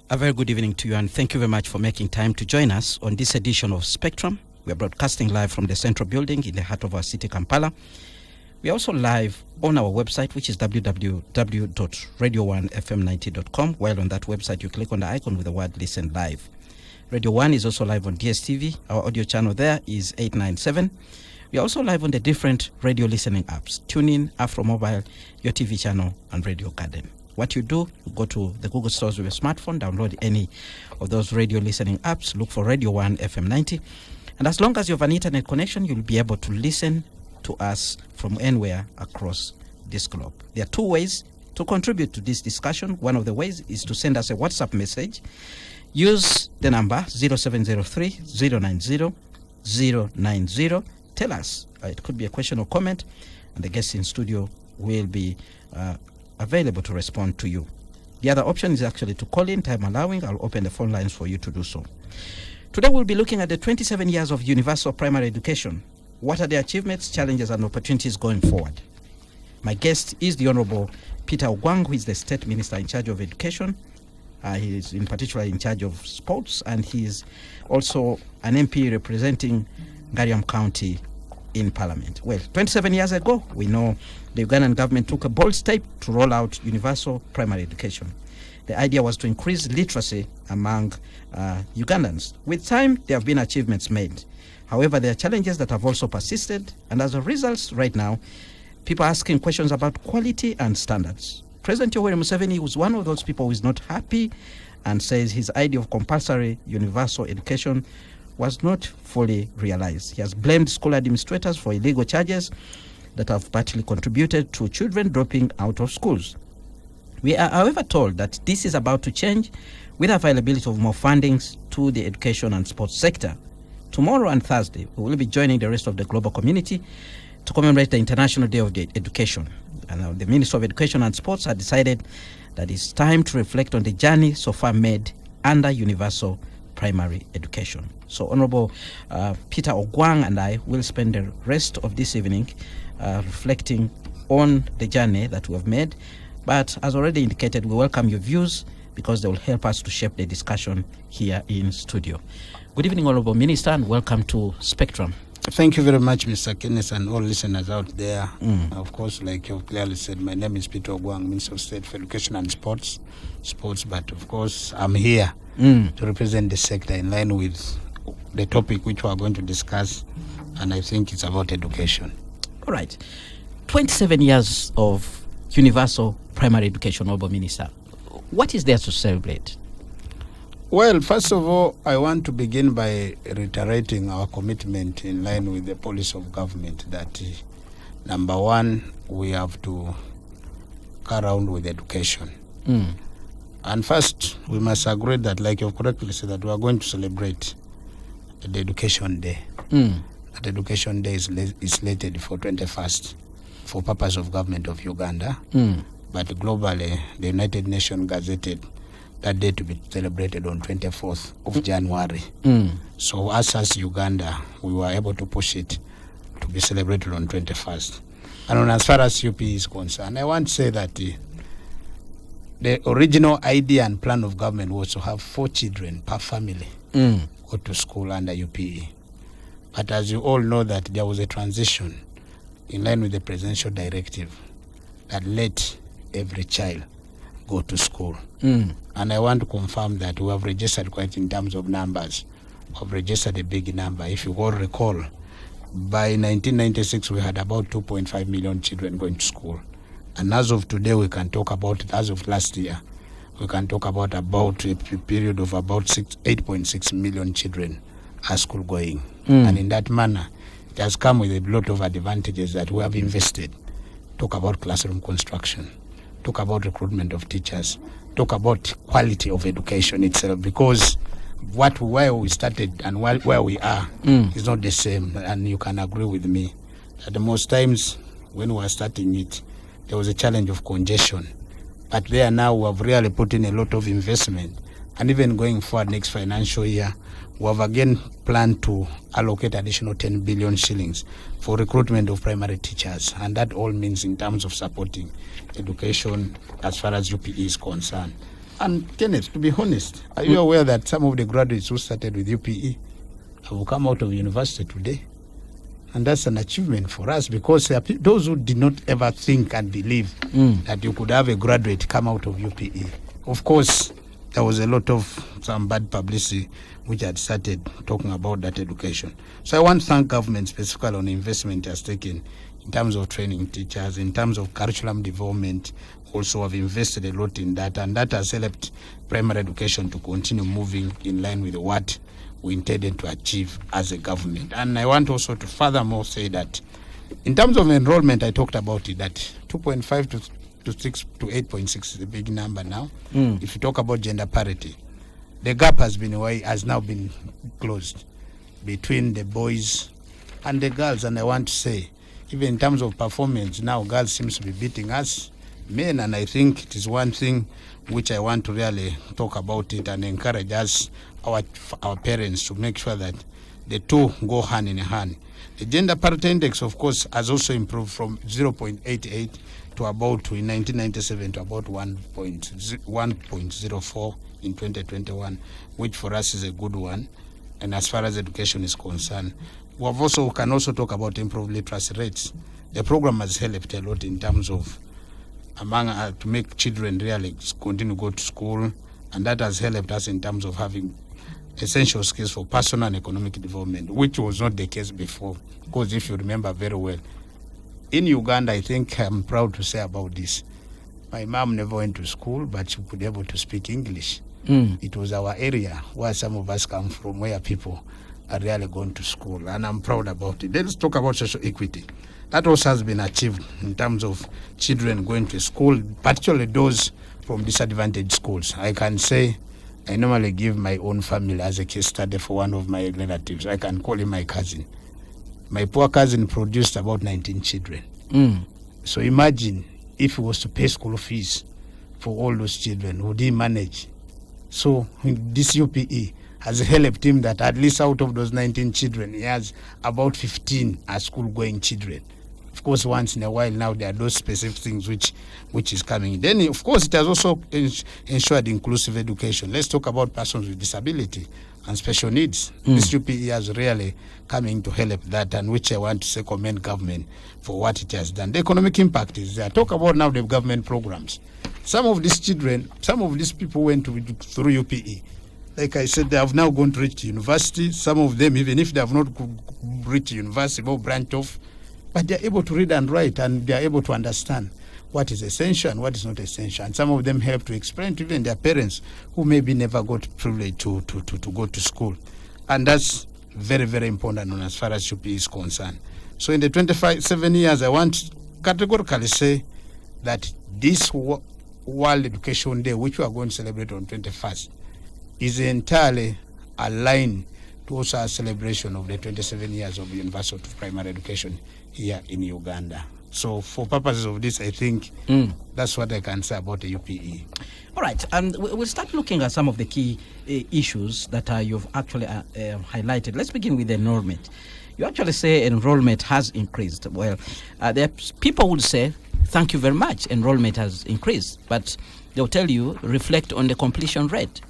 A very good evening to you, and thank you very much for making time to join us on this edition of Spectrum. We are broadcasting live from the Central Building in the heart of our city, Kampala. We are also live on our website, which is www.radio1fm90.com. While on that website, you click on the icon with the word Listen Live. Radio 1 is also live on DSTV. Our audio channel there is 897. We are also live on the different radio listening apps: TuneIn, Afro Mobile, Your TV channel, and Radio Garden. What you do, you go to the Google stores with your smartphone, download any of those radio listening apps, look for Radio 1 FM 90, and as long as you have an internet connection, you'll be able to listen to us from anywhere across this globe. There are two ways to contribute to this discussion. One of the ways is to send us a WhatsApp message. Use the number 0703-090-090. Tell us. It could be a question or comment, and the guests in studio will be available to respond to you. The other option is actually to call in, time allowing. I'll open the phone lines for you to do so. Today we'll be looking at the 27 years of universal primary education. What are the achievements, challenges, and opportunities going forward? My guest is the Honorable Peter Ogwang, who is the State Minister in charge of education. He is in particular in charge of sports, and he is also an MP representing Ngariam County in Parliament. Well, 27 years ago, we know the Ugandan government took a bold step to roll out universal primary education. The idea was to increase literacy among Ugandans. With time, there have been achievements made. However, there are challenges that have also persisted, and as a result, right now, people are asking questions about quality and standards. President Yoweri Museveni was one of those people who is not happy and says his idea of compulsory universal education was not fully realized. He has blamed school administrators for illegal charges that have partly contributed to children dropping out of schools. We are, however, told that this is about to change with availability of more fundings to the education and sports sector. Tomorrow and Thursday, we will be joining the rest of the global community to commemorate the International Day of the Education. And the Minister of Education and Sports has decided that it's time to reflect on the journey so far made under universal primary education. So Honorable Peter Ogwang and I will spend the rest of this evening reflecting on the journey that we have made. But as already indicated, we welcome your views because they will help us to shape the discussion here in studio. Good evening, Honorable Minister, and welcome to Spectrum. Thank you very much, Mr. Kenneth, and all listeners out there. Of course, like you've clearly said, my name is Peter Ogwang, Minister of State for Education and Sports, but of course, I'm here to represent the sector in line with the topic which we are going to discuss, and I think it's about education. All right. 27 years of universal primary education, Honorable Minister. What is there to celebrate? Well, first of all, I want to begin by reiterating our commitment in line with the policy of government that, number one, we have to carry on with education. And first, we must agree that, like you've correctly said, that we are going to celebrate the Education Day. That Education Day is slated for 21st for purpose of government of Uganda. But globally, the United Nations gazetted that day to be celebrated on 24th of January. So us as Uganda, we were able to push it to be celebrated on 21st. And as far as UP is concerned, I want to say that the original idea and plan of government was to have 4 children per family go to school under UPE. But as you all know, that there was a transition in line with the presidential directive that let every child go to school. And I want to confirm that we have registered quite in terms of numbers. We have registered a big number. If you all recall, by 1996, we had about 2.5 million children going to school. And as of today, we can talk about, as of last year, we can talk about a period of about 8.6 million children are school going. And in that manner, it has come with a lot of advantages that we have invested. Talk about classroom construction, talk about recruitment of teachers, talk about quality of education itself, because where we started and where we are is not the same. And you can agree with me that the most times when we were starting it, there was a challenge of congestion. But there now we have really put in a lot of investment. And even going forward next financial year, we have again planned to allocate additional 10 billion shillings for recruitment of primary teachers. And that all means in terms of supporting education as far as UPE is concerned. And Kenneth, to be honest, are you aware that some of the graduates who started with UPE have come out of university today? And that's an achievement for us, because there are those who did not ever think and believe that you could have a graduate come out of UPE. Of course, there was a lot of some bad publicity which had started talking about that education. So I want to thank government specifically on the investment it has taken in terms of training teachers, in terms of curriculum development. Also have invested a lot in that, and that has helped primary education to continue moving in line with what we intended to achieve as a government. And I want also to furthermore say that in terms of enrollment, I talked about it, that 2.5 to 6 to 8.6 is a big number now. If you talk about gender parity, the gap has now been closed between the boys and the girls. And I want to say, even in terms of performance, now girls seems to be beating us men, and I think it is one thing which I want to really talk about it and encourage us, our parents, to make sure that the two go hand in hand. The gender parity index, of course, has also improved from 0.88 to about, in 1997, to about 1.04 in 2021, which for us is a good one. And as far as education is concerned, we can also talk about improved literacy rates. The program has helped a lot in terms of to make children really continue to go to school, and that has helped us in terms of having essential skills for personal and economic development, which was not the case before. Because if you remember very well, in Uganda, I think I'm proud to say about this, my mom never went to school, but she could be able to speak English. It was our area where some of us come from, where people are really going to school, and I'm proud about it. Let's talk about social equity. That also has been achieved in terms of children going to school, particularly those from disadvantaged schools. I can say I normally give my own family as a case study for one of my relatives. I can call him my cousin. My poor cousin produced about 19 children. So imagine if he was to pay school fees for all those children, would he manage? So this UPE has helped him that at least out of those 19 children, he has about 15 are school-going children. Of course, once in a while now, there are those specific things which is coming. Then, of course, it has also ensured inclusive education. Let's talk about persons with disability and special needs. This UPE has really coming to help that, and which I want to say commend government for what it has done. The economic impact is there. Talk about now the government programs. Some of these children, some of these people went through UPE. Like I said, they have now gone to reach university. Some of them, even if they have not reached university, will branch off. But they are able to read and write, and they are able to understand what is essential and what is not essential. And some of them help to explain to even their parents who maybe never got privilege to go to school. And that's very, very important as far as UP is concerned. So in the 7 years, I want to categorically say that this World Education Day, which we are going to celebrate on 21st, is entirely aligned to also a celebration of the 27 years of universal primary education here in Uganda. So for purposes of this, I think that's what I can say about the UPE. All right, and we'll start looking at some of the key issues that you've actually highlighted. Let's begin with enrollment. You actually say enrollment has increased. Well, people would say, thank you very much, enrollment has increased. But they'll tell you, reflect on the completion rate.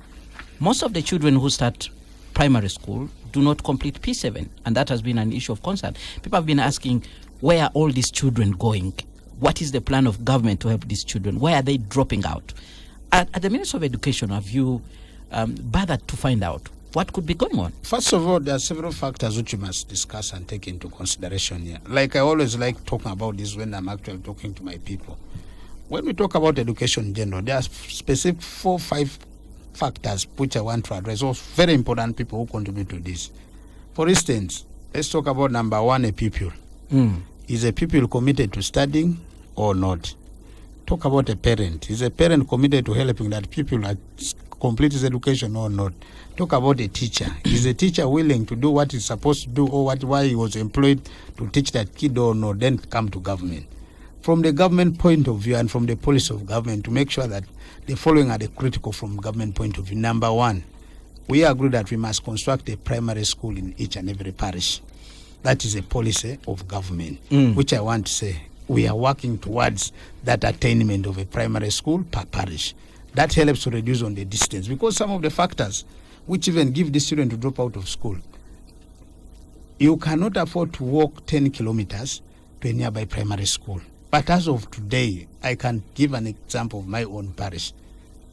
Most of the children who start primary school do not complete P7, and that has been an issue of concern. People have been asking, where are all these children going? What is the plan of government to help these children? Why are they dropping out? At the Ministry of Education, have you bothered to find out what could be going on? First of all, there are several factors which you must discuss and take into consideration here. Like I always like talking about this when I'm actually talking to my people. When we talk about education in general, there are specific 4 or 5 factors which I want to address. Also, very important people who contribute to this. For instance, let's talk about number 1, a pupil. Is a pupil committed to studying or not? Talk about a parent. Is a parent committed to helping that pupil complete his education or not? Talk about a teacher. Is a teacher willing to do what he's supposed to do, or why he was employed to teach that kid or not? Then come to government. From the government point of view and from the policy of government, to make sure that the following are the critical from government point of view. Number 1, we agree that we must construct a primary school in each and every parish. That is a policy of government, which I want to say we are working towards that attainment of a primary school per parish. That helps to reduce on the distance, because some of the factors which even give these children to drop out of school, you cannot afford to walk 10 kilometers to a nearby primary school. But as of today, I can give an example of my own parish,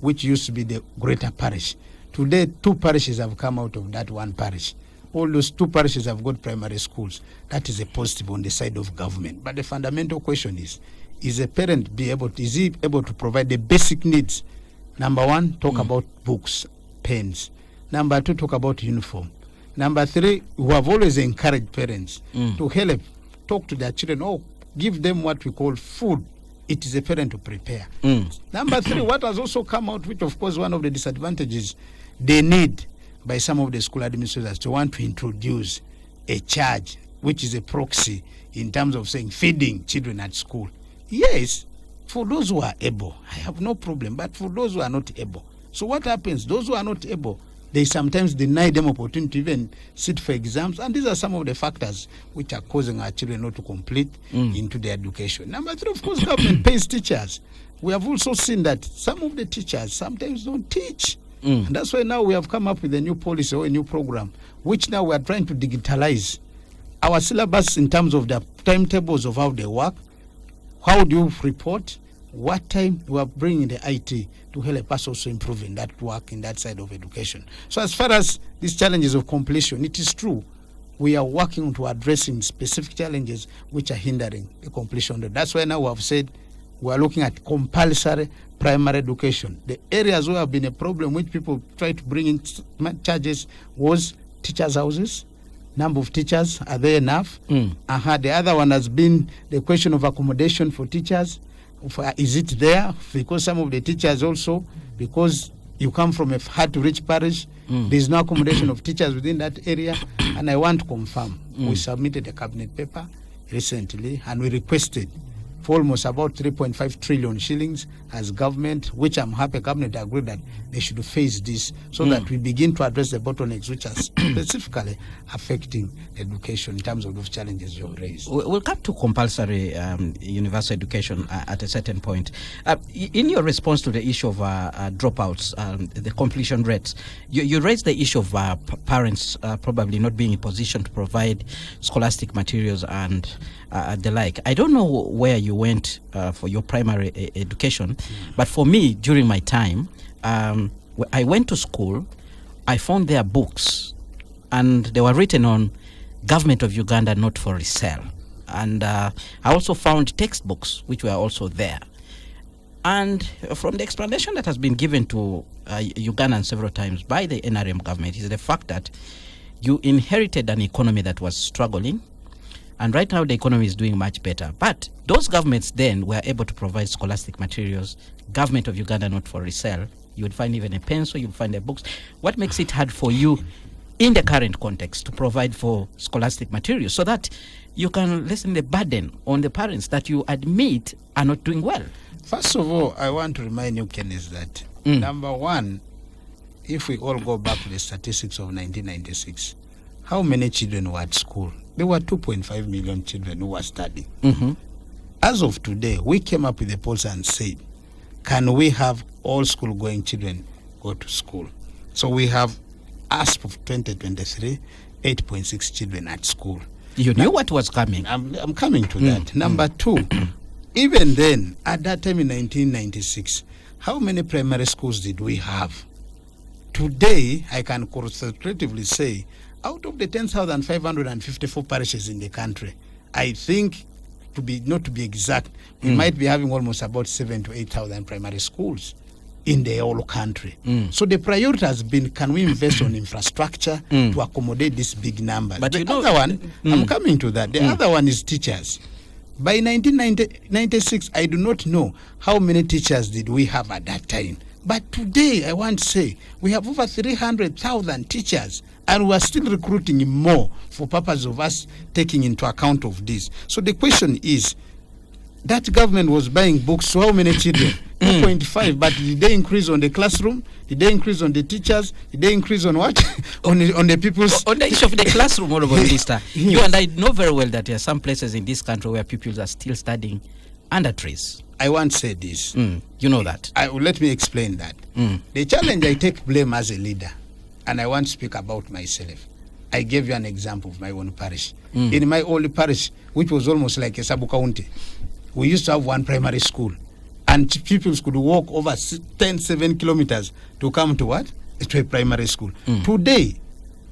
which used to be the greater parish. Today, 2 parishes have come out of that one parish. All those 2 parishes have got primary schools. That is a positive on the side of government. But the fundamental question is a parent is he able to provide the basic needs? Number 1, talk about books, pens. Number 2, talk about uniform. Number 3, we have always encouraged parents to help talk to their children or give them what we call food. It is a parent to prepare. Number 3, what has also come out, which of course one of the disadvantages, they need by some of the school administrators to want to introduce a charge, which is a proxy in terms of saying feeding children at school. Yes, for those who are able, I have no problem, but for those who are not able. So what happens? Those who are not able, they sometimes deny them opportunity to even sit for exams, and these are some of the factors which are causing our children not to complete into their education. Number 3, of course, government pays teachers. We have also seen that some of the teachers sometimes don't teach. And that's why now we have come up with a new policy or a new program, which now we are trying to digitalize our syllabus in terms of the timetables of how they work. How do you report? What time we are bringing the IT to help us also improve in that work, in that side of education. So as far as these challenges of completion, it is true, we are working to addressing specific challenges which are hindering the completion. That's why now we have said we are looking at compulsory primary education. The areas where have been a problem which people try to bring in charges was teachers' houses. Number of teachers, are there enough? The other one has been the question of accommodation for teachers. Is it there? Because some of the teachers also, because you come from a hard-to-reach parish, there is no accommodation of teachers within that area. And I want to confirm, we submitted a cabinet paper recently, and we requested for almost about 3.5 trillion shillings as government, which I'm happy cabinet agreed that they should face this so that we begin to address the bottlenecks which are specifically affecting education in terms of those challenges you raised. We'll come to compulsory universal education at a certain point. In your response to the issue of dropouts, the completion rates, you raised the issue of parents probably not being in position to provide scholastic materials and the like. I don't know where you went for your primary education, but for me, during my time, I went to school, I found their books, and they were written on Government of Uganda, not for resale. And I also found textbooks, which were also there. And from the explanation that has been given to Ugandans several times by the NRM government is the fact that you inherited an economy that was struggling, and right now the economy is doing much better. But those governments then were able to provide scholastic materials, Government of Uganda, not for resale. You would find even a pencil, you would find the books. What makes it hard for you in the current context to provide for scholastic materials so that you can lessen the burden on the parents that you admit are not doing well? First of all, I want to remind you, Kenneth, that number 1, if we all go back to the statistics of 1996, how many children were at school? There were 2.5 million children who were studying. As of today, we came up with a policy and said, can we have all school-going children go to school? So we have, as of 2023, 8.6 children at school. You knew what was coming. I'm coming to that. Number 2, even then, at that time in 1996, how many primary schools did we have? Today, I can conservatively say, out of the 10,554 parishes in the country, I think, not to be exact, we might be having almost about 7,000 to 8,000 primary schools in the whole country. So the priority has been, can we invest on infrastructure to accommodate these big numbers? But the other one, I'm coming to that. The other one is teachers. By 1996, I do not know how many teachers did we have at that time. But today, I want to say, we have over 300,000 teachers, and we are still recruiting more for purpose of us taking into account of this. So the question is, that government was buying books, so how many children? 2.5, but did they increase on the classroom? Did they increase on the teachers? Did they increase on what? on the people's... On the issue of the classroom, Honorable Minister, you and I know very well that there are some places in this country where pupils are still studying under trees. I once said this. You know that. Let me explain that. The challenge, I take blame as a leader, and I want to speak about myself. I gave you an example of my own parish. In my old parish, which was almost like a sub-county, we used to have one primary school, and people could walk over 7 kilometers to come to what? To a primary school. Today,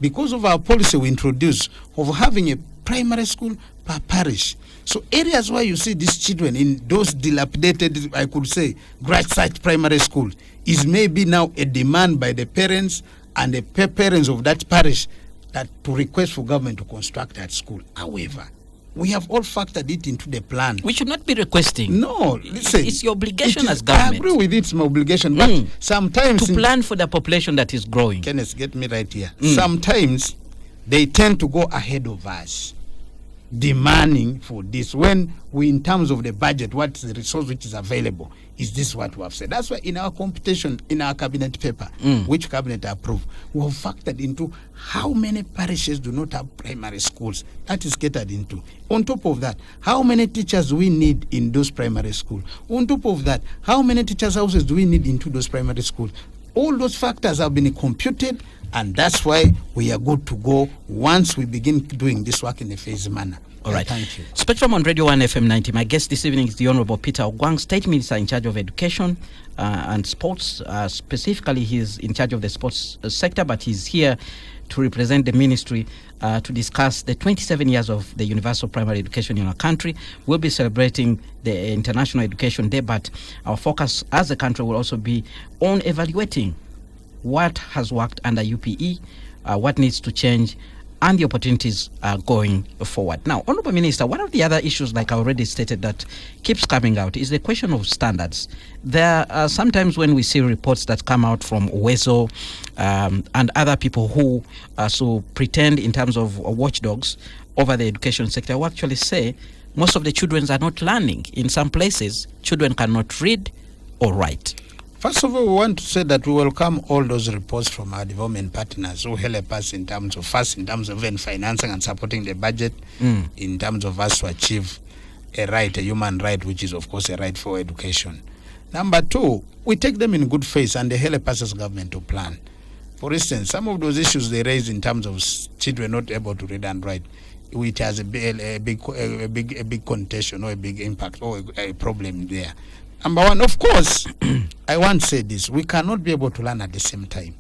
because of our policy we introduced of having a primary school per parish, so areas where you see these children in those dilapidated, I could say, grass-site primary school, is maybe now a demand by the parents and the parents of that parish that to request for government to construct that school. However, we have all factored it into the plan. We should not be requesting. No, listen. It's your obligation as government. I agree with it, it's my obligation, but sometimes... To plan for the population that is growing. Kenneth, get me right here. Sometimes they tend to go ahead of us, demanding for this, when we, in terms of the budget, what's the resource which is available, is this what we have said. That's why in our competition, in our cabinet paper, which cabinet approved, we have factored into how many parishes do not have primary schools. That is catered into. On top of that, how many teachers do we need in those primary schools? On top of that, how many teachers' houses do we need into those primary schools? All those factors have been computed, and that's why we are good to go once we begin doing this work in a phased manner. All right. Thank you. Spectrum on Radio 1 FM 90. My guest this evening is the Honorable Peter Ogwang, State Minister in charge of education and sports. Specifically, he's in charge of the sports sector, but he's here to represent the ministry to discuss the 27 years of the universal primary education in our country. We'll be celebrating the International Education Day, but our focus as a country will also be on evaluating what has worked under UPE, what needs to change, and the opportunities going forward. Now, Honorable Minister, one of the other issues, like I already stated, that keeps coming out is the question of standards. There are sometimes when we see reports that come out from WESO and other people who so pretend in terms of watchdogs over the education sector, who actually say most of the children are not learning. In some places, children cannot read or write. First of all, we want to say that we welcome all those reports from our development partners who help us in terms of even financing and supporting the budget, in terms of us to achieve a human right, which is, of course, a right for education. Number two, we take them in good faith and they help us as government to plan. For instance, some of those issues they raise in terms of children not able to read and write, which has a big contention or a big impact or a problem there. Number one, of course, I once said this, we cannot be able to learn at the same time.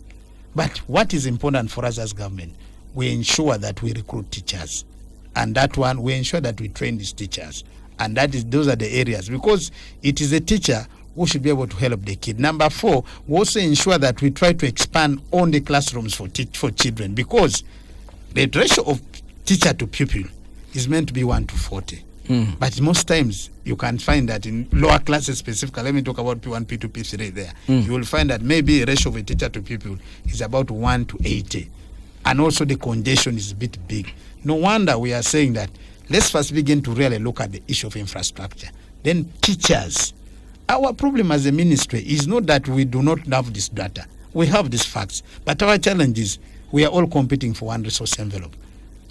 But what is important for us as government, we ensure that we recruit teachers. And that one, we ensure that we train these teachers. And those are the areas, because it is a teacher who should be able to help the kid. Number four, we also ensure that we try to expand on the classrooms for children, because the ratio of teacher to pupil is meant to be 1:40. But most times you can find that in lower classes specifically, let me talk about P1, P2, P3 there, you will find that maybe a ratio of a teacher to pupil is about 1:80. And also the congestion is a bit big. No wonder we are saying that let's first begin to really look at the issue of infrastructure. Then teachers. Our problem as a ministry is not that we do not have this data. We have these facts. But our challenge is we are all competing for one resource envelope.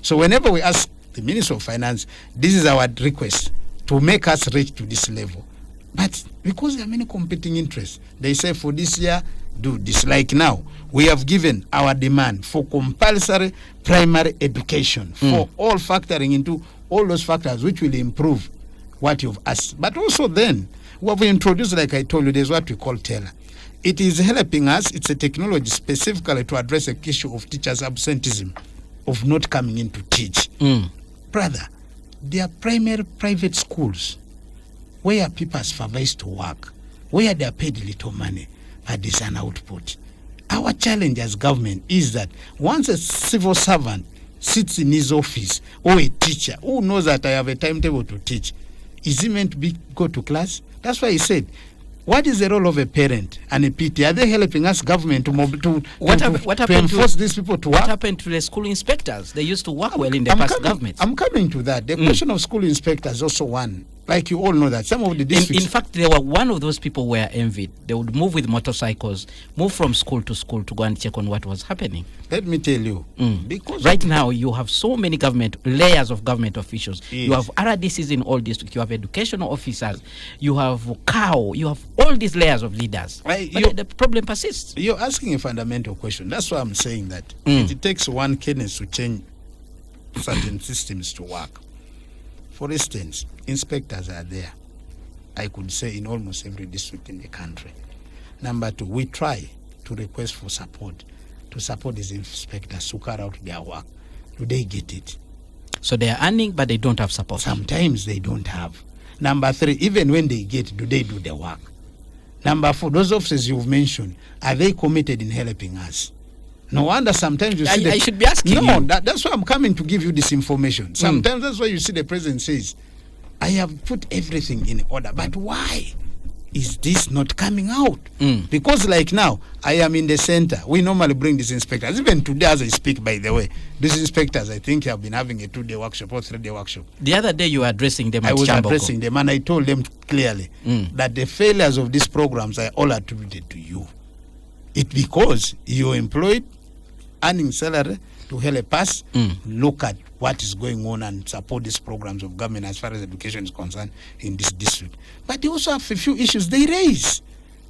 So whenever we ask the Minister of Finance, this is our request to make us reach to this level. But because there are many competing interests, they say for this year, do this. Like now, we have given our demand for compulsory primary education for all, factoring into all those factors which will improve what you've asked. But also then, what we introduced, like I told you, there's what we call Teller. It is helping us. It's a technology specifically to address the issue of teachers' absenteeism, of not coming in to teach. Brother, there are primary private schools where people are supervised to work, where they are paid little money, but there's an output. Our challenge as government is that once a civil servant sits in his office, or a teacher who knows that I have a timetable to teach, is he meant to go to class? That's why he said, What is the role of a parent and a PT? Are they helping us, government, to to enforce these people to work? What happened to the school inspectors? They used to work well in the past government. I'm coming to that. The question of school inspectors also one. Like you all know that some of the districts... In fact, they were one of those people were envied. They would move with motorcycles, move from school to go and check on what was happening. Let me tell you. Because right now, you have so many layers of government officials. Yes. You have RDCs in all districts. You have educational officers. You have CAO. You have all these layers of leaders. But the problem persists. You're asking a fundamental question. That's why I'm saying that it takes one Kenneth to change certain systems to work. For instance, inspectors are there, I could say, in almost every district in the country. Number two, we try to request for support, to support these inspectors to carry out their work. Do they get it? So they are earning, but they don't have support. Sometimes they don't have. Number three, even when they get, do they do the work? Number four, those officers you've mentioned, are they committed in helping us? No wonder sometimes you see... I should be asking you. No, that's why I'm coming to give you this information. Sometimes that's why you see the president says, I have put everything in order, but why is this not coming out? Because like now, I am in the center. We normally bring these inspectors. Even today as I speak, by the way, these inspectors, I think, have been having a 2-day workshop or 3-day workshop. The other day you were addressing them at I was Chamboko. addressing them, and I told them clearly that the failures of these programs are all attributed to you. It's because you're employed, earning salary to help us look at what is going on and support these programs of government as far as education is concerned in this district. But they also have a few issues they raise,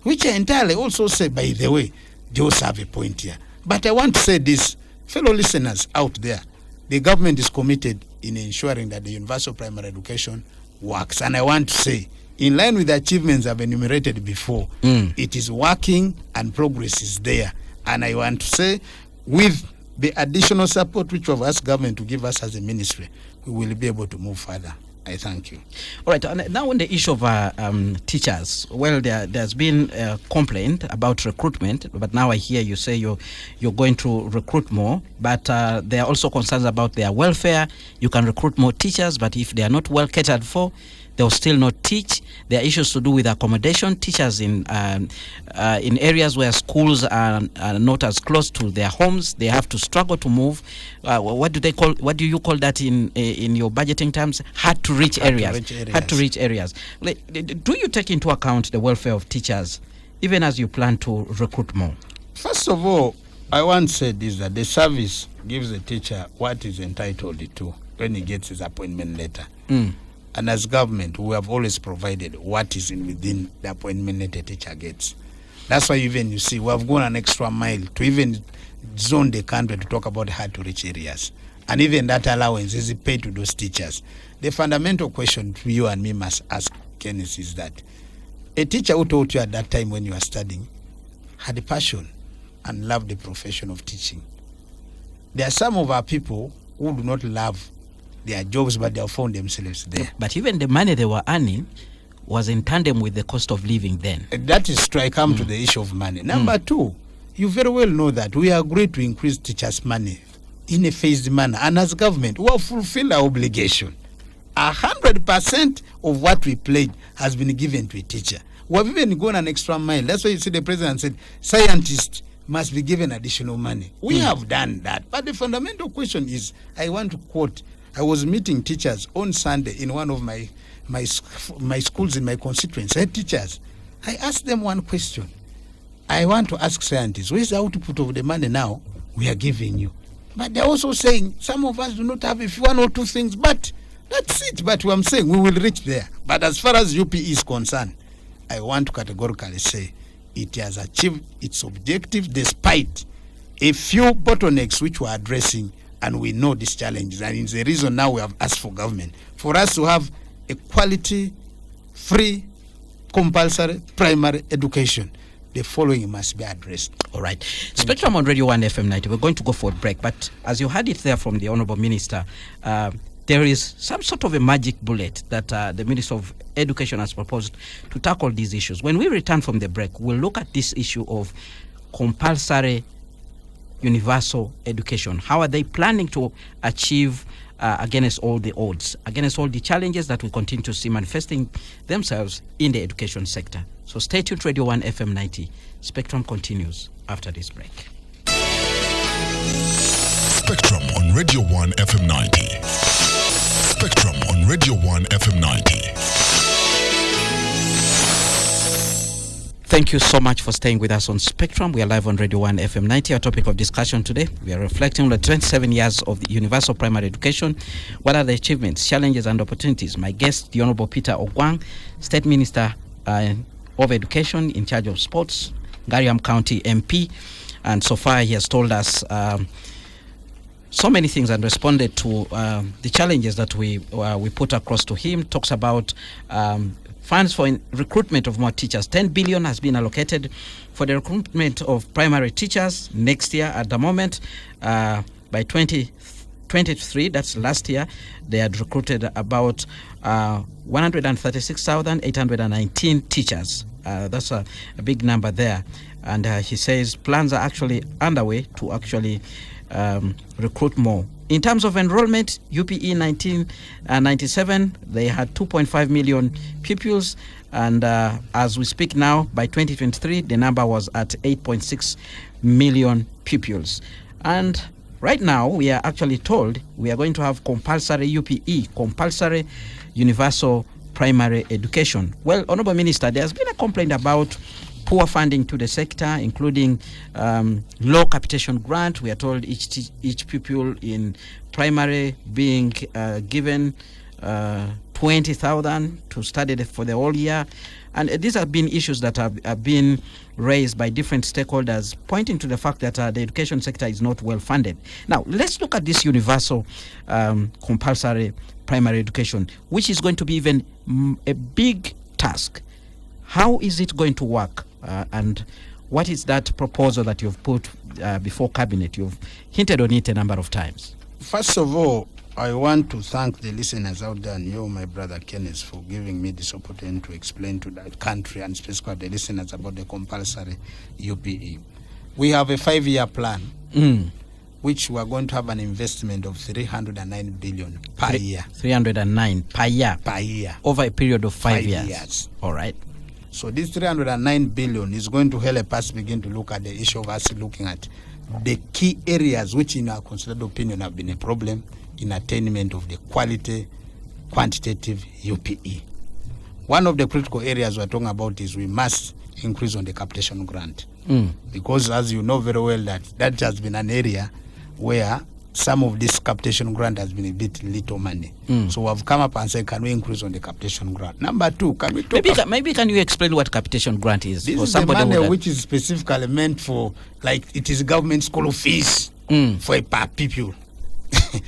which I entirely also say, by the way, they also have a point here. But I want to say this, fellow listeners out there, the government is committed in ensuring that the universal primary education works. And I want to say, in line with the achievements I've enumerated before, it is working and progress is there. And I want to say, with the additional support which we've asked government to give us as a ministry, we will be able to move further. I thank you. All right. Now on the issue of teachers, well, there's been a complaint about recruitment, but now I hear you say you're going to recruit more, but there are also concerns about their welfare. You can recruit more teachers, but if they are not well catered for, they'll still not teach. There are issues to do with accommodation. Teachers in areas where schools are not as close to their homes, they have to struggle to move. What do you call that in your budgeting terms? Hard to reach areas. Hard to reach areas. Do you take into account the welfare of teachers, even as you plan to recruit more? First of all, I once said this, that the service gives the teacher what is entitled to when he gets his appointment letter. And as government, we have always provided what is within the appointment letter a teacher gets. That's why even you see, we have gone an extra mile to even zone the country to talk about hard to reach areas. And even that allowance is paid to those teachers. The fundamental question to you and me must ask, Kenneth, is that a teacher who taught you at that time when you were studying had a passion and loved the profession of teaching. There are some of our people who do not love their jobs, but they have found themselves there. But even the money they were earning was in tandem with the cost of living then. That is true. I come to the issue of money. Number two, you very well know that we agreed to increase teachers' money in a phased manner. And as government, we have fulfilled our obligation. 100% of what we pledged has been given to a teacher. We have even gone an extra mile. That's why you see the president said, scientists must be given additional money. We have done that. But the fundamental question is, I want to quote, I was meeting teachers on Sunday in one of my schools in my constituency. Head teachers, I asked them one question. I want to ask scientists, where's the output of the money now we are giving you? But they're also saying, some of us do not have if one or two things, but that's it. But I'm saying we will reach there. But as far as UP is concerned, I want to categorically say it has achieved its objective despite a few bottlenecks which we're addressing. And we know these challenges, and it's the reason now we have asked for government for us to have a quality, free, compulsory primary education. The following must be addressed. All right. Spectrum on Radio 1 FM 90. We're going to go for a break, but as you heard it there from the Honorable Minister, there is some sort of a magic bullet that the Minister of Education has proposed to tackle these issues. When we return from the break, we'll look at this issue of compulsory universal education. How are they planning to achieve against all the odds, against all the challenges that we continue to see manifesting themselves in the education sector? So stay tuned, Radio 1 FM 90. Spectrum continues after this break. Spectrum on Radio 1 FM 90. Spectrum on Radio 1 FM 90. Thank you so much for staying with us on Spectrum. We are live on Radio 1 FM 90. Our topic of discussion today, we are reflecting on the 27 years of the universal primary education. What are the achievements, challenges, and opportunities? My guest, the Honorable Peter Ogwang, State Minister of Education in charge of sports, Ngariam County MP. And so far, he has told us so many things and responded to the challenges that we put across to him. Talks about funds for recruitment of more teachers. 10 billion has been allocated for the recruitment of primary teachers next year. At the moment, by 2023, that's last year, they had recruited about 136,819 teachers. That's a big number there. And he says plans are actually underway to actually recruit more. In terms of enrollment, UPE 1997, they had 2.5 million pupils. And as we speak now, by 2023, the number was at 8.6 million pupils. And right now, we are actually told we are going to have compulsory UPE, compulsory universal primary education. Well, Honorable Minister, there has been a complaint about poor funding to the sector, including low capitation grant. We are told each pupil in primary being given 20,000 to study for the whole year. And these have been issues that have been raised by different stakeholders, pointing to the fact that the education sector is not well funded. Now, let's look at this universal compulsory primary education, which is going to be even a big task. How is it going to work? And what is that proposal that you've put before Cabinet? You've hinted on it a number of times. First of all, I want to thank the listeners out there and you, my brother Kenneth, for giving me this opportunity to explain to the country and specifically the listeners about the compulsory UPE. We have a 5-year plan, which we are going to have an investment of 309 billion per year. 309 per year? Per year. Over a period of 5 years. 5 years. All right. So this 309 billion is going to help us begin to look at the issue of us looking at the key areas which in our considered opinion have been a problem in attainment of the quality quantitative UPE. One of the critical areas we're talking about is we must increase on the capitation grant. Because as you know very well that has been an area where some of this capitation grant has been a bit little money. So we've come up and said, can we increase on the capitation grant? Number two, can we talk maybe can you explain what capitation grant is? This for is somebody the money which is specifically meant for, like, it is government school fees for a per pupil.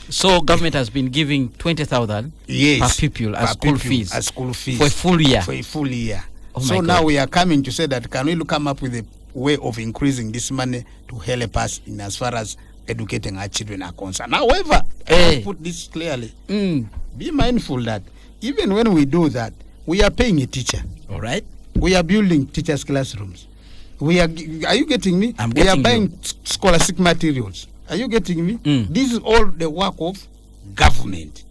So government has been giving 20,000 per pupil as school fees. As school fees. For a full year. For a full year. Oh so now we are coming to say that can we come up with a way of increasing this money to help us in as far as educating our children are concerned. However, I put this clearly. Be mindful that even when we do that, we are paying a teacher. All right. We are building teachers' classrooms. Are you getting me? I'm getting we are buying scholastic materials. Are you getting me? This is all the work of government.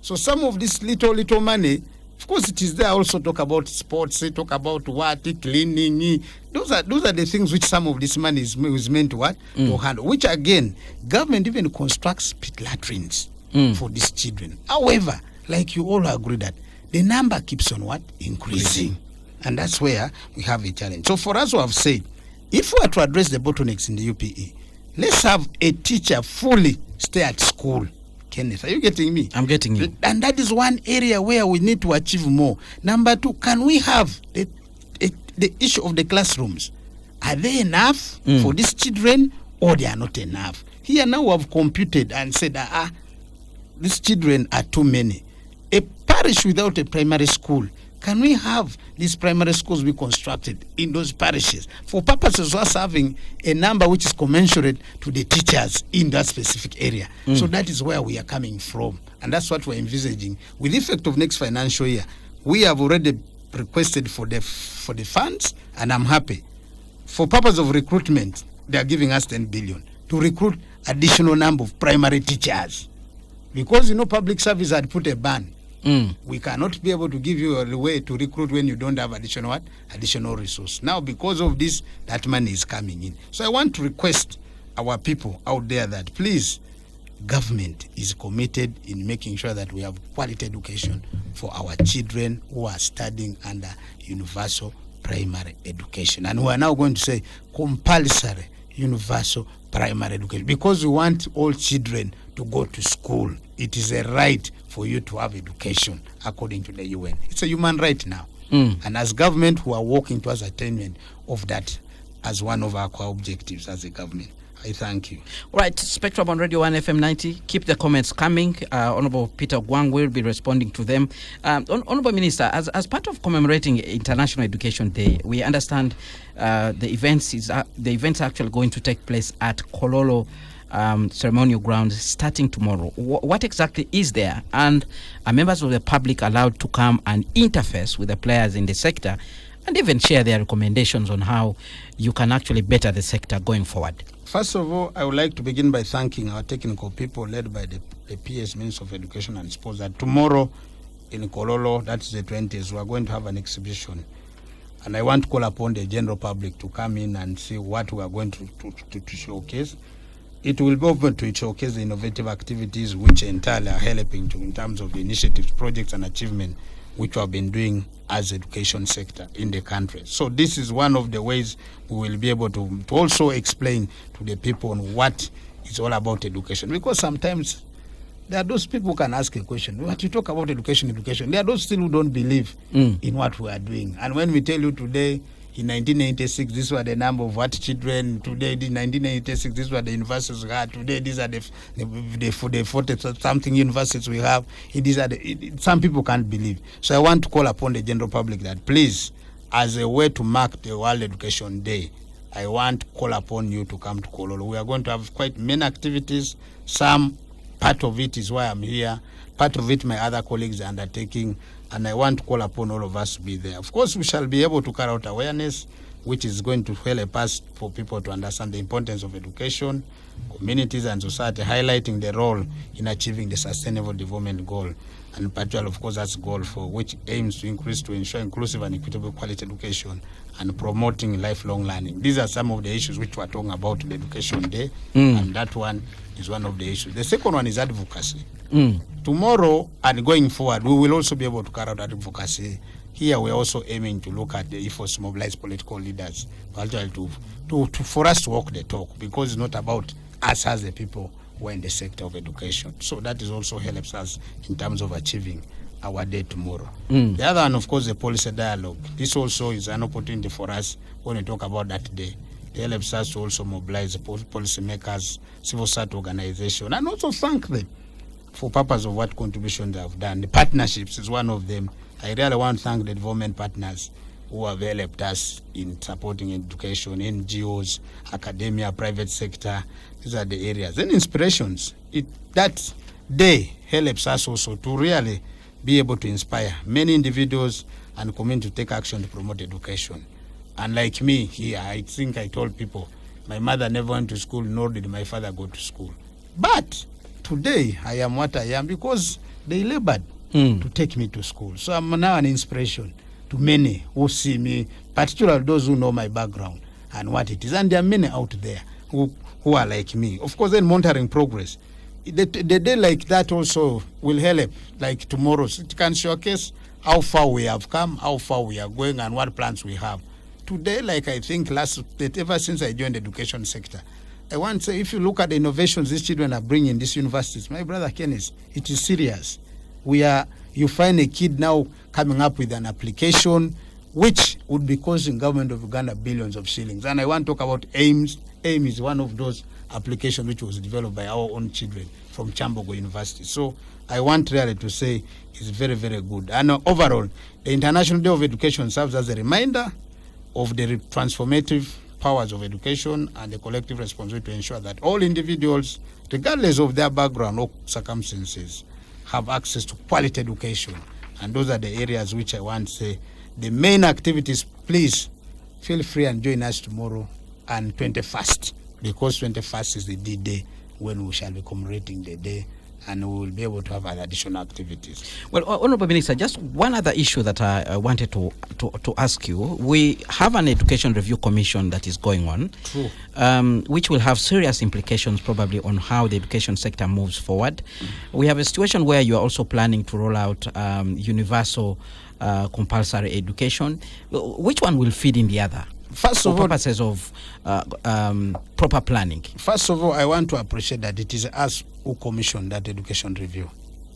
So some of this little money, of course, it is there. Also talk about sports, talk about water, cleaning. Those are the things which some of this money is meant to what? To handle. Which again, government even constructs pit latrines for these children. However, like you all agree that the number keeps on what? Increasing. And that's where we have a challenge. So for us who have said, if we are to address the bottlenecks in the UPE, let's have a teacher fully stay at school. Kenneth, are you getting me? I'm getting you. And that is one area where we need to achieve more. Number two, can we have the issue of the classrooms? Are they enough for these children or they are not enough? Here now we have computed and said, these children are too many. A parish without a primary school, can we have these primary schools be constructed in those parishes for purposes of us having a number which is commensurate to the teachers in that specific area? So that is where we are coming from. And that's what we're envisaging. With the effect of next financial year, we have already requested for the funds, and I'm happy. For purpose of recruitment, they are giving us 10 billion to recruit additional number of primary teachers. Because, public service had put a ban We cannot be able to give you a way to recruit when you don't have additional resource. Now, because of this, that money is coming in. So I want to request our people out there that please, government is committed in making sure that we have quality education for our children who are studying under universal primary education. And we are now going to say compulsory universal primary education, because we want all children to go to school. It is a right for you to have education according to the UN. It's a human right now. And as government, we are working towards attainment of that as one of our core objectives as a government. I thank you. All right, Spectrum on Radio 1 FM 90. Keep the comments coming. Honorable Peter Gwang will be responding to them. Honorable Minister, as part of commemorating International Education Day, we understand the events are actually going to take place at Kololo ceremonial grounds starting tomorrow. What exactly is there? And are members of the public allowed to come and interface with the players in the sector and even share their recommendations on how you can actually better the sector going forward? First of all, I would like to begin by thanking our technical people led by the PS Minister of Education and Sports that tomorrow in Kololo, that's the 20th, we are going to have an exhibition. And I want to call upon the general public to come in and see what we are going to showcase. It will be open to showcase the innovative activities which entirely are helping to in terms of the initiatives, projects and achievement which we have been doing as education sector in the country. So this is one of the ways we will be able to also explain to the people on what is all about education. Because sometimes there are those people who can ask a question. What you talk about education. There are those still who don't believe in what we are doing. And when we tell you today, in 1996, these were the number of what children. Today, in 1996, these were the universities we had. Today, these are the 40-something universities we have. Some people can't believe. So I want to call upon the general public that please, as a way to mark the World Education Day, I want to call upon you to come to Kololo. We are going to have quite many activities. Part of it is why I'm here. Part of it my other colleagues are undertaking. And I want to call upon all of us to be there. Of course, we shall be able to carry out awareness, which is going to help us for people to understand the importance of education, communities and society, highlighting the role in achieving the Sustainable Development Goal. And particularly, of course, that's a goal for which aims to ensure inclusive and equitable quality education and promoting lifelong learning. These are some of the issues which we are talking about in the Education Day, and that one is one of the issues. The second one is advocacy. Tomorrow and going forward, we will also be able to carry out advocacy. Here we're also aiming to look at the efforts to mobilize political leaders for us to walk the talk, because it's not about us as the people who are in the sector of education. So that is also helps us in terms of achieving our day tomorrow. The other one, of course, the policy dialogue. This also is an opportunity for us when we talk about that day. It helps us to also mobilize policy makers, civil society organization, and also thank them for purpose of what contributions they have done. The partnerships is one of them. I really want to thank the development partners who have helped us in supporting education, NGOs, academia, private sector. These are the areas. And inspirations. That day helps us also to really be able to inspire many individuals and community to take action to promote education. And like me here, I think I told people, my mother never went to school, nor did my father go to school. But today, I am what I am because they labored to take me to school. So I'm now an inspiration to many who see me, particularly those who know my background and what it is. And there are many out there who are like me. Of course, then monitoring progress. The day like that also will help, like tomorrow's. It can showcase how far we have come, how far we are going, and what plans we have. Today, like I think ever since I joined the education sector, I want to say, if you look at the innovations these children are bringing in these universities, my brother Kenneth, it is serious. You find a kid now coming up with an application which would be costing government of Uganda billions of shillings. And I want to talk about AIMS. AIM is one of those applications which was developed by our own children from Chambogo University. So I want really to say it's very, very good. And overall, the International Day of Education serves as a reminder of the transformative powers of education and the collective responsibility to ensure that all individuals, regardless of their background or circumstances, have access to quality education. And those are the areas which I want to say. The main activities, please feel free and join us tomorrow and 21st, because 21st is the D-Day when we shall be commemorating the day and we will be able to have additional activities. Well, Honorable Minister, just one other issue that I wanted to ask you. We have an education review commission that is going on, True. Which will have serious implications probably on how the education sector moves forward. We have a situation where you are also planning to roll out universal compulsory education. Which one will feed in the other? First For of all, purposes of proper planning. First of all, I want to appreciate that it is us who commissioned that education review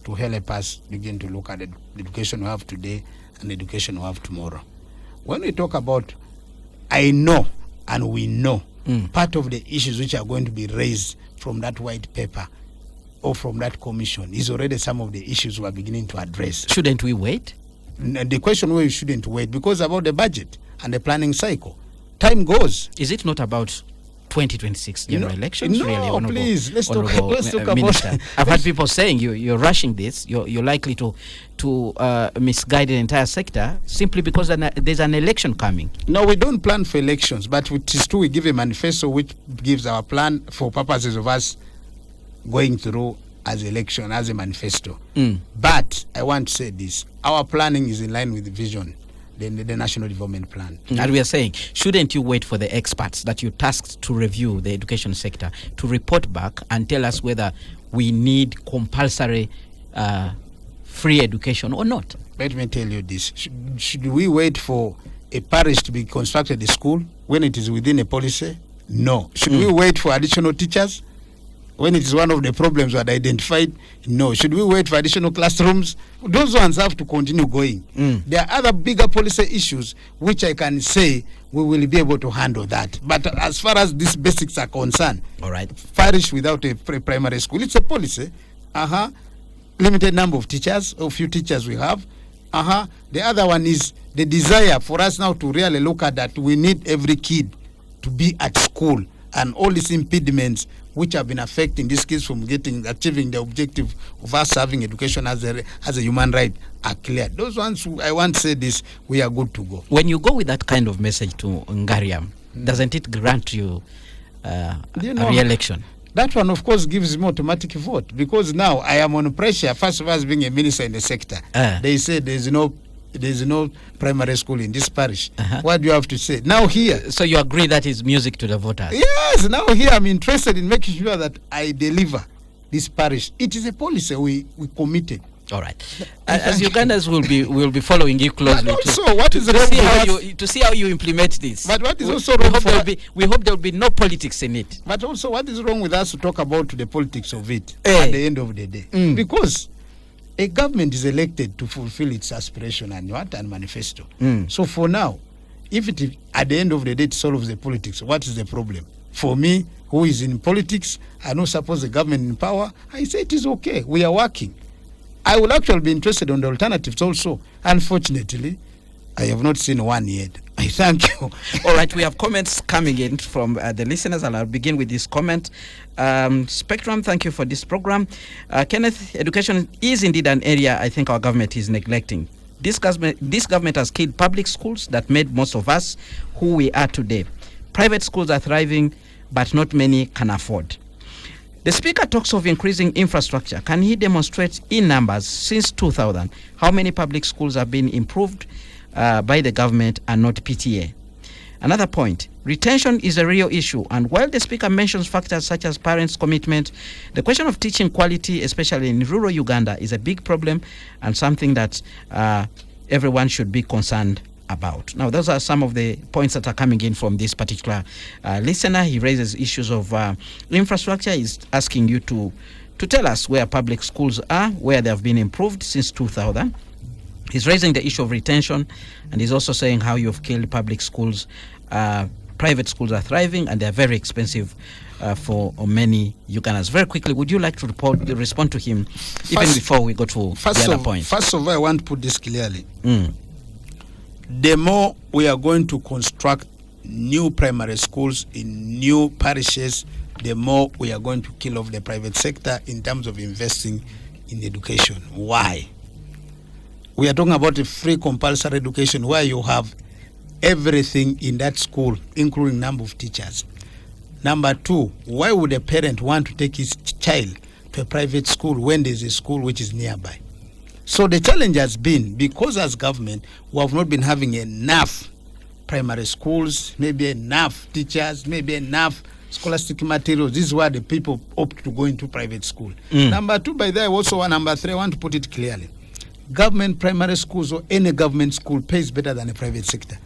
to help us begin to look at the education we have today and the education we have tomorrow. When we talk about, I know and we know, part of the issues which are going to be raised from that white paper or from that commission is already some of the issues we are beginning to address. Shouldn't we wait? And the question where we shouldn't wait, because about the budget and the planning cycle, time goes. Is it not about 2026 general elections? No, really, Honorable, please, let's talk Minister? about. I've had people saying you're rushing this. You're likely to misguide the entire sector simply because there's an election coming. No, we don't plan for elections, but it is true we give a manifesto which gives our plan for purposes of us going through as election, as a manifesto. But I want to say this: our planning is in line with the vision. The National Development Plan. And we are saying, shouldn't you wait for the experts that you tasked to review the education sector to report back and tell us whether we need compulsory free education or not? Let me tell you this. Should we wait for a parish to be constructed a school when it is within a policy? No. Should we wait for additional teachers when it is one of the problems we had identified? No. Should we wait for additional classrooms? Those ones have to continue going. There are other bigger policy issues which I can say we will be able to handle that. But as far as these basics are concerned, all right, parish without a primary school, it's a policy. Limited number of teachers, or few teachers we have. The other one is the desire for us now to really look at that. We need every kid to be at school, and all these impediments which have been affecting these kids from achieving the objective of us having education as a human right are clear. Those ones, I want to say this, we are good to go. When you go with that kind of message to Ngariam, doesn't it grant you a re-election? That one, of course, gives me automatic vote, because now I am on pressure. First of all, as being a minister in the sector, they say there's no primary school in this parish. What do you have to say? Now here. So you agree that is music to the voters? Yes, now here I'm interested in making sure that I deliver this parish. It is a policy we committed. All right. As Ugandans will be following you closely. But also, what is wrong to see how you implement this. But what is also wrong we hope there will be no politics in it. But also, what is wrong with us to talk about the politics of it at the end of the day? Because a government is elected to fulfill its aspiration and manifesto. So for now, if it at the end of the day it solves the politics, what is the problem? For me, who is in politics, I don't suppose the government in power, I say it is okay. We are working. I will actually be interested on the alternatives also. Unfortunately, I have not seen one yet. I thank you. All right, we have comments coming in from the listeners, and I'll begin with this comment. Spectrum, thank you for this program. Kenneth, education is indeed an area I think our government is neglecting. This government has killed public schools that made most of us who we are today. Private schools are thriving, but not many can afford. The Speaker talks of increasing infrastructure. Can he demonstrate in numbers since 2000 how many public schools have been improved by the government and not PTA? Another point, retention is a real issue, and while the Speaker mentions factors such as parents' commitment, the question of teaching quality, especially in rural Uganda, is a big problem and something that everyone should be concerned about. Now, those are some of the points that are coming in from this particular listener. He raises issues of infrastructure. He's asking you to tell us where public schools are, where they have been improved since 2000. He's raising the issue of retention, and he's also saying how you've killed public schools. Private schools are thriving, and they're very expensive for many Ugandans. Very quickly, would you like to respond to him, even before we go to the other point? First of all, I want to put this clearly. The more we are going to construct new primary schools in new parishes, the more we are going to kill off the private sector in terms of investing in education. Why? We are talking about a free compulsory education where you have everything in that school, including number of teachers. Number two, why would a parent want to take his child to a private school when there's a school which is nearby. So the challenge has been, because as government, we have not been having enough primary schools, maybe enough teachers, maybe enough scholastic materials. This is why the people opt to go into private school. Number two, by there, also number three, I want to put it clearly. Government primary schools or any government school pays better than a private sector.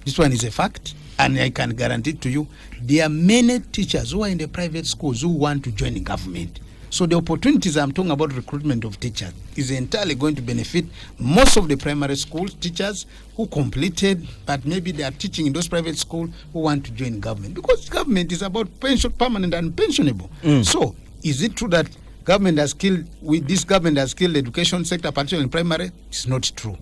This one is a fact, and I can guarantee to you, there are many teachers who are in the private schools who want to join the government. So the opportunities I'm talking about, recruitment of teachers, is entirely going to benefit most of the primary school teachers who completed, but maybe they are teaching in those private schools who want to join government. Because government is about pension, permanent and pensionable. So is it true that this government has killed the education sector, particularly in primary? It's not true.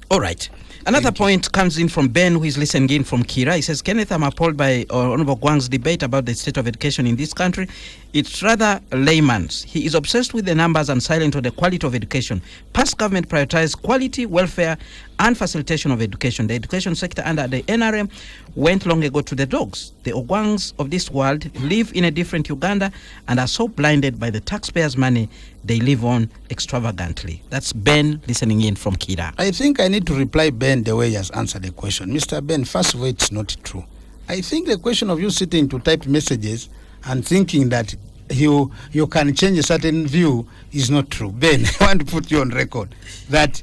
All right. Another point comes in from Ben, who is listening in from Kira. He says, Kenneth, I'm appalled by Honorable Gwang's debate about the state of education in this country. It's rather layman's. He is obsessed with the numbers and silent on the quality of education. Past government prioritized quality, welfare, and facilitation of education. The education sector under the NRM went long ago to the dogs. The Ogwangs of this world live in a different Uganda and are so blinded by the taxpayers' money they live on extravagantly. That's Ben listening in from Kira. I think I need to reply Ben the way he has answered the question. Mr. Ben, first of all, it's not true. I think the question of you sitting to type messages and thinking that you can change a certain view is not true. Ben, I want to put you on record that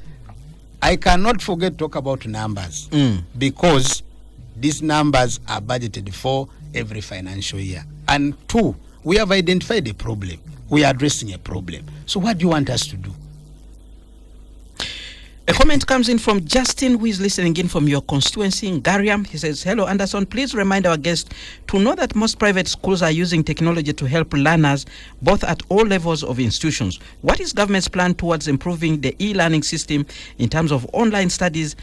I cannot forget to talk about numbers because these numbers are budgeted for every financial year. And two, we have identified a problem. We are addressing a problem. So what do you want us to do? A comment comes in from Justin, who is listening in from your constituency in Gariam. He says, hello, Anderson. Please remind our guests to know that most private schools are using technology to help learners, both at all levels of institutions. What is government's plan towards improving the e-learning system in terms of online studies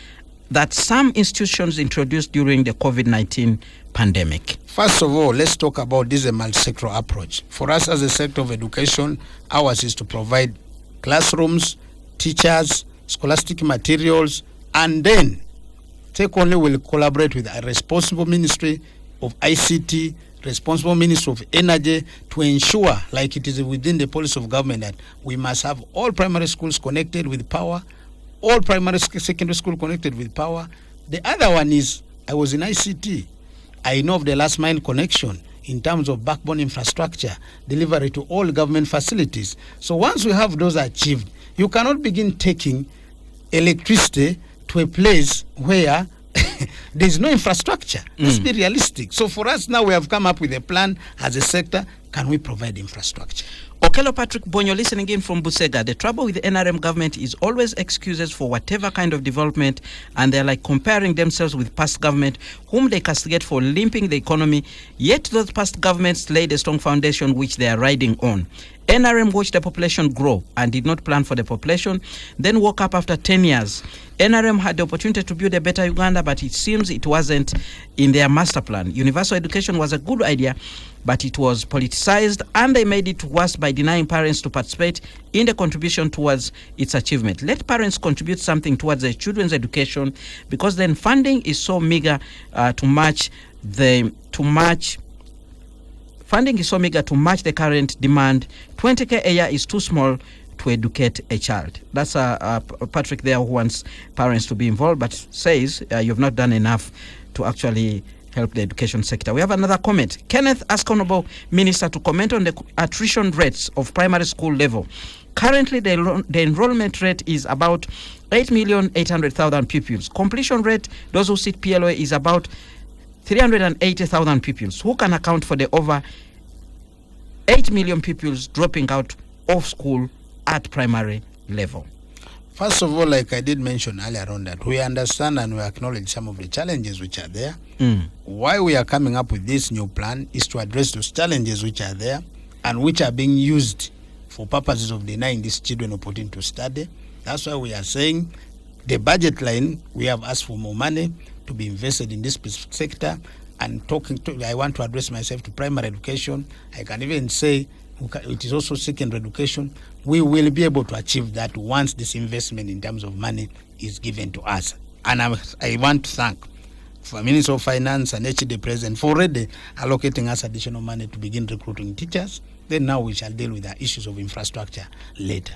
that some institutions introduced during the COVID-19 pandemic? First of all, let's talk about this multi-sectoral approach. For us as a sector of education, ours is to provide classrooms, teachers, scholastic materials, and then Take-Only will collaborate with a responsible Ministry of ICT, responsible Ministry of Energy to ensure, like it is within the policy of government, that we must have all primary schools connected with power, all primary secondary school connected with power. The other one is, I was in ICT. I know of the last mile connection in terms of backbone infrastructure, delivery to all government facilities. So once we have those achieved, you cannot begin taking electricity to a place where there is no infrastructure. Let's be realistic. So for us now, we have come up with a plan as a sector. Can we provide infrastructure? Okello Patrick Bonyo listening in from Busega. The trouble with the NRM government is always excuses for whatever kind of development, and they're like comparing themselves with past government whom they castigate for limping the economy, yet those past governments laid a strong foundation which they are riding on. NRM watched the population grow and did not plan for the population, then woke up after 10 years. NRM had the opportunity to build a better Uganda, but it seems it wasn't in their master plan. Universal education was a good idea, but it was politicized, and they made it worse by denying parents to participate in the contribution towards its achievement. Let parents contribute something towards their children's education, because then funding is so meager to match the current demand. 20k a year is too small to educate a child. That's Patrick there, who wants parents to be involved, but says you've not done enough to actually help the education sector. We have another comment. Kenneth asks Honorable Minister to comment on the attrition rates of primary school level. Currently, the enrollment rate is about 8,800,000 pupils. Completion rate, those who sit PLOA, is about 380,000 pupils. Who can account for the over 8 million pupils dropping out of school at primary level? First of all, like I did mention earlier on, that we understand and we acknowledge some of the challenges which are there. Why we are coming up with this new plan is to address those challenges which are there and which are being used for purposes of denying these children opportunity to study. That's why we are saying the budget line, we have asked for more money to be invested in this specific sector. And I want to address myself to primary education. I can even say it is also secondary education. We will be able to achieve that once this investment in terms of money is given to us. And I want to thank for Minister of Finance and HD President for already allocating us additional money to begin recruiting teachers. Then now we shall deal with the issues of infrastructure later.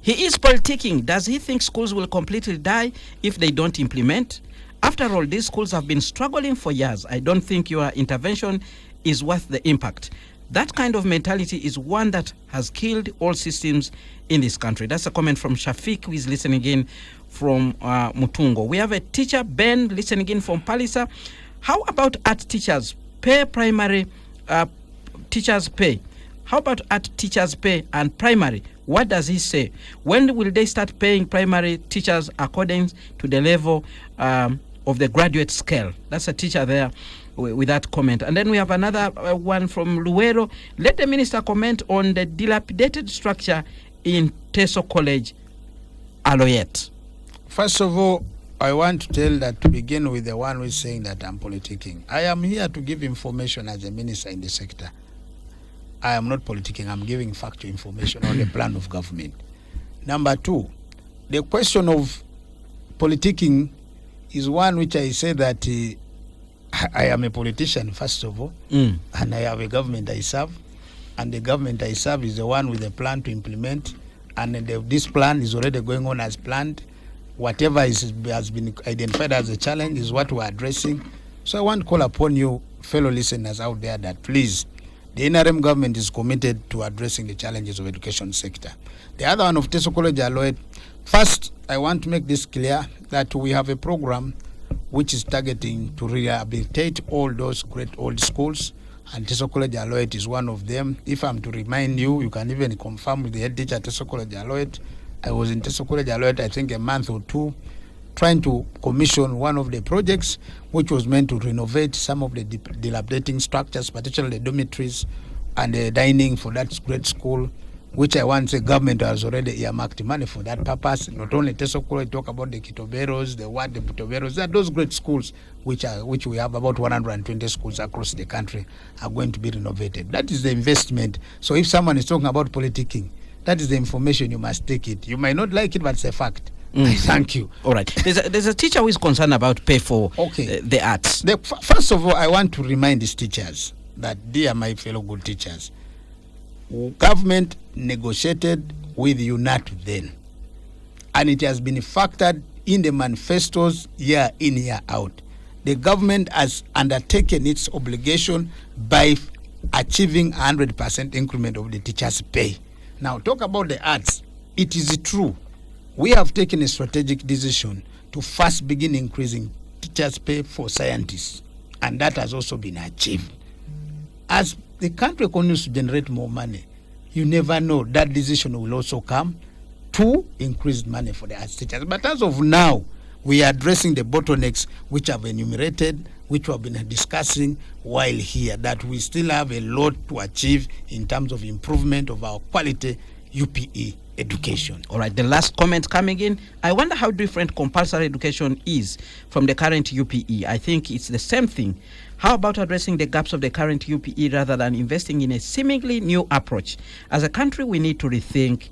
He is politicking. Does he think schools will completely die if they don't implement? After all, these schools have been struggling for years. I don't think your intervention is worth the impact. That kind of mentality is one that has killed all systems in this country. That's a comment from Shafiq, who is listening in from Mutungo. We have a teacher, Ben, listening in from Palisa. How about art teachers pay primary teachers pay? How about art teachers pay and primary? What does he say? When will they start paying primary teachers according to the level of the graduate scale? That's a teacher there with that comment. And then we have another one from Luero. Let the minister comment on the dilapidated structure in Teso College, Aloyet. First of all, I want to tell that to begin with the one who is saying that I'm politicking. I am here to give information as a minister in the sector. I am not politicking. I'm giving factual information on the plan of government. Number two, the question of politicking is one which I say that I am a politician, first of all, and I have a government I serve, and the government I serve is the one with a plan to implement, and this plan is already going on as planned. Whatever has been identified as a challenge is what we're addressing. So I want to call upon you, fellow listeners out there, that please, the NRM government is committed to addressing the challenges of education sector. The other one of Teso College Aloyet, first, I want to make this clear that we have a program which is targeting to rehabilitate all those great old schools, and Teso College Aloyet is one of them. If I'm to remind you, you can even confirm with the head teacher at Teso College Aloyet. I was in Teso College Aloyet, I think a month or two, trying to commission one of the projects which was meant to renovate some of the dilapidating structures, particularly the dormitories and the dining for that great school, which I want to say government has already earmarked money for that purpose. Not only Teso College, talk about the Kitoberos, the Butoberos, that those great schools which we have about 120 schools across the country are going to be renovated. That is the investment. So if someone is talking about politicking, that is the information, you must take it. You might not like it, but it's a fact. Thank you. All right. There's a teacher who is concerned about pay for the arts. First of all, I want to remind these teachers that, dear my fellow good teachers, government negotiated with UNAT then, and it has been factored in the manifestos year in, year out. The government has undertaken its obligation by achieving 100% increment of the teachers' pay. Now, talk about the arts. It is true. We have taken a strategic decision to first begin increasing teachers' pay for scientists, and that has also been achieved. As the country continues to generate more money, you never know, that decision will also come to increase money for the arts teachers. But as of now, we are addressing the bottlenecks which have enumerated, which we have been discussing while here, that we still have a lot to achieve in terms of improvement of our quality UPE education. All right, the last comment coming in. I wonder how different compulsory education is from the current UPE. I think it's the same thing. How about addressing the gaps of the current UPE rather than investing in a seemingly new approach? As a country, we need to rethink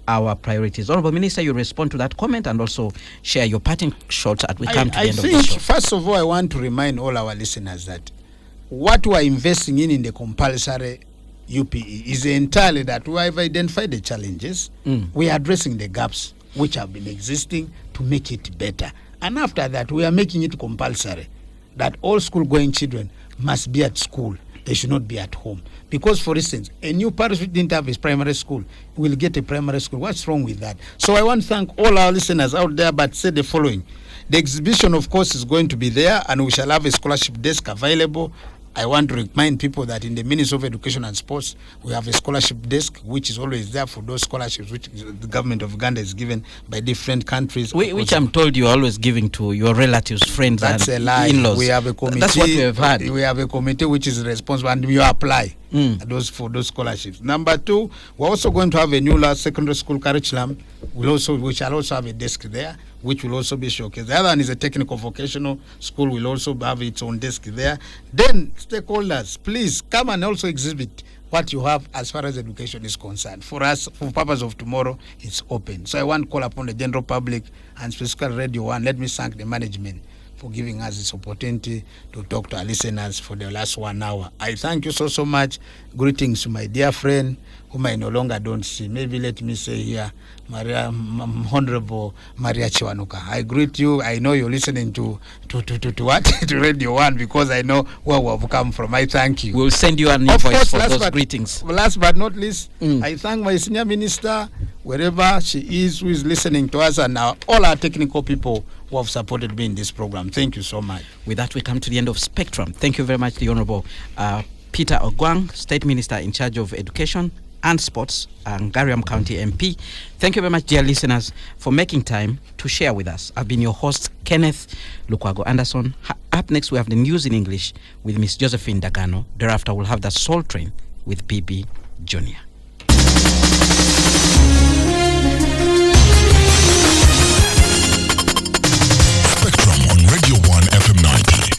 our priorities. Honorable Minister, you respond to that comment and also share your parting shots as we come to the end of the show. First of all, I want to remind all our listeners that what we are investing in the compulsory UPE is entirely that we have identified the challenges, we are addressing the gaps which have been existing to make it better. And after that, we are making it compulsory that all school-going children must be at school. They should not be at home. Because, for instance, a new parish which didn't have his primary school will get a primary school. What's wrong with that? So I want to thank all our listeners out there, but say the following. The exhibition, of course, is going to be there, and we shall have a scholarship desk available. I want to remind people that in the Ministry of Education and Sports, we have a scholarship desk which is always there for those scholarships which the government of Uganda is given by different countries. Which I'm told you're always giving to your relatives, friends, that's and a lie. in-laws. We have a committee. That's what we have had. We have a committee which is responsible, and you apply for those scholarships. Number two, we're also going to have a new secondary school curriculum. We shall also have a desk there, which will also be showcased. The other one is a technical vocational school, will also have its own desk there. Then, stakeholders, please come and also exhibit what you have as far as education is concerned. For us, for purpose of tomorrow, it's open. So I want to call upon the general public and specifically Radio 1. Let me thank the management for giving us this opportunity to talk to our listeners for the last 1 hour. I thank you so much. Greetings to my dear friend, whom I no longer don't see. Maybe let me say here, Honorable Maria Chiwanuka. I greet you. I know you're listening to what? To Radio 1, because I know where we have come from. I thank you. We'll send you an invoice for those greetings. Last but not least, I thank my senior minister, wherever she is, who is listening to us, and all our technical people who have supported me in this program. Thank you so much. With that, we come to the end of Spectrum. Thank you very much, the Honorable Peter Ogwang, State Minister in charge of Education and Sports, Ngariam County MP. Thank you very much, dear listeners, for making time to share with us. I've been your host, Kenneth Lukwago Anderson. Up next, we have the news in English with Miss Josephine Dagano. Thereafter, we'll have the Soul Train with BB Jr.